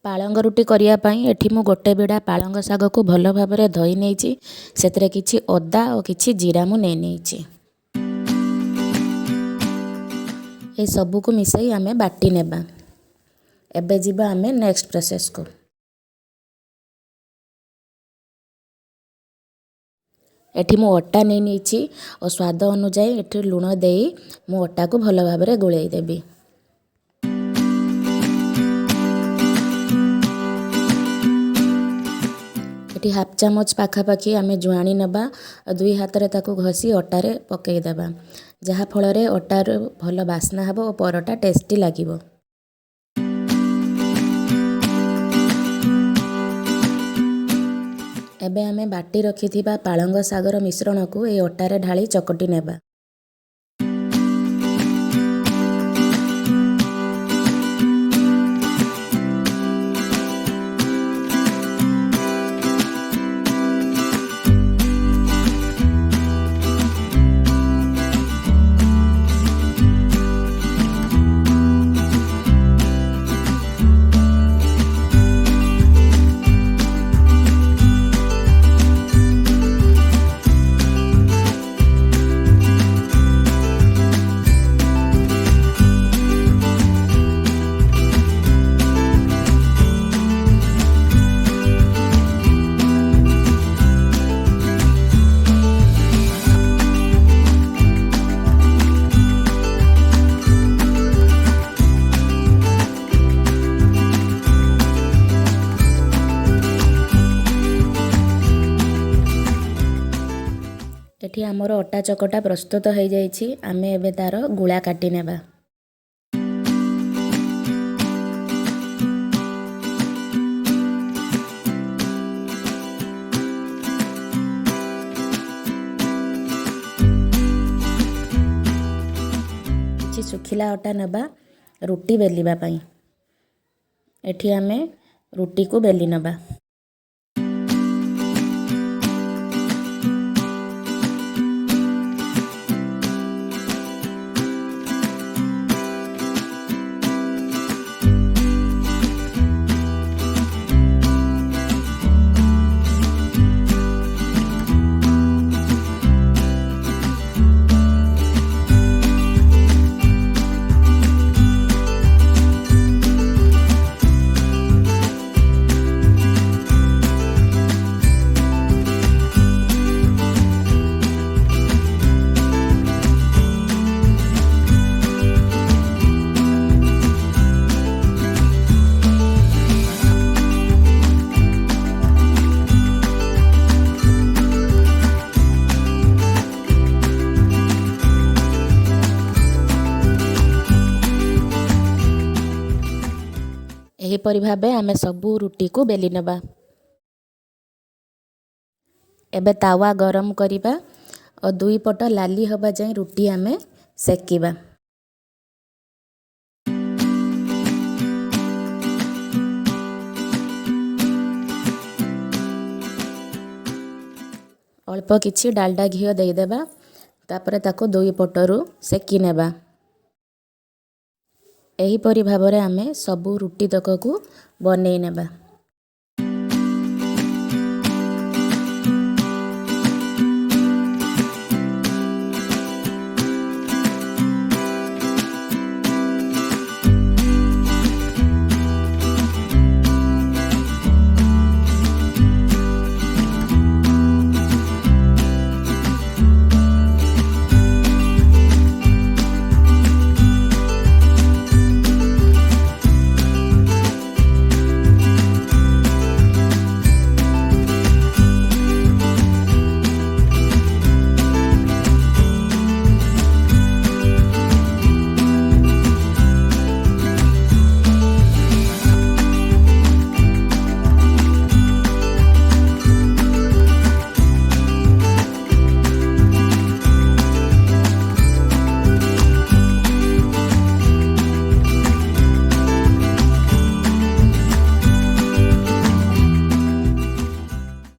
ପାଳଙ୍ଗ ରୁଟି କରିବା ପାଇଁ ଏଠି ମୁଁ ଗୋଟେ ବିଡ଼ା ପାଳଙ୍ଗ ଶାଗକୁ ଭଲ ଭାବରେ ଧୋଇ ନେଇଛି। ସେଥିରେ କିଛି ଅଦା ଓ କିଛି ଜିରା ମୁଁ ନେଇଛି। ଏ ସବୁକୁ ମିଶାଇ ଆମେ ବାଟି ନେବା। ଏବେ ଯିବା ଆମେ ନେକ୍ସଟ ପ୍ରୋସେସକୁ। ଏଠି ମୁଁ ଅଟା ନେଇଛି ଓ ସ୍ୱାଦ ଅନୁଯାୟୀ ଏଠି ଲୁଣ ଦେଇ ମୁଁ ଅଟାକୁ ଭଲ ଭାବରେ ଗୋଳେଇ ଦେବି। ଏଠି ହାଫ ଚାମଚ ପାଖାପାଖି ଆମେ ଜୁଆଣି ନେବା ଆଉ 2 ହାତରେ ତାକୁ ଘଷି ଅଟାରେ ପକାଇ ଦେବା, ଯାହାଫଳରେ ଅଟାରୁ ଭଲ ବାସ୍ନା ହେବ ଓ ପରଟା ଟେଷ୍ଟି ଲାଗିବ। ଏବେ ଆମେ ବାଟି ରଖିଥିବା ପାଳଙ୍ଗ ଶାଗର ମିଶ୍ରଣକୁ এই ଅଟାରେ ଢାଳି ଚକଟି ନେବା। ଏଠି ଆମର ଅଟା ଚକଟା ପ୍ରସ୍ତୁତ ହୋଇଯାଇଛି। ଆମେ ଏବେ ତାର ଗୁଳା କାଟି ନେବା। କିଛି ଶୁଖିଲା ଅଟା ନେବା ରୁଟି ବେଲିବା ପାଇଁ। ଏଠି ଆମେ ରୁଟିକୁ ବେଲି ନେବା। ଏହିପରି ଭାବେ ଆମେ ସବୁ ରୁଟିକୁ ବେଲି ନେବା। ଏବେ ତାୱା ଗରମ କରିବା ଓ 2 ପଟ ଲାଲି ହେବା ଯାଏଁ ରୁଟି ଆମେ ସେକିବା। ଅଳ୍ପ କିଛି ଡାଲଡା ଘିଅ ଦେଇଦେବା, ତାପରେ ତାକୁ 2 ପଟରୁ ସେକି ନେବା। ଏହିପରି ଭାବରେ ଆମେ ସବୁ ରୁଟି ତକକୁ ବନେଇ ନେବା।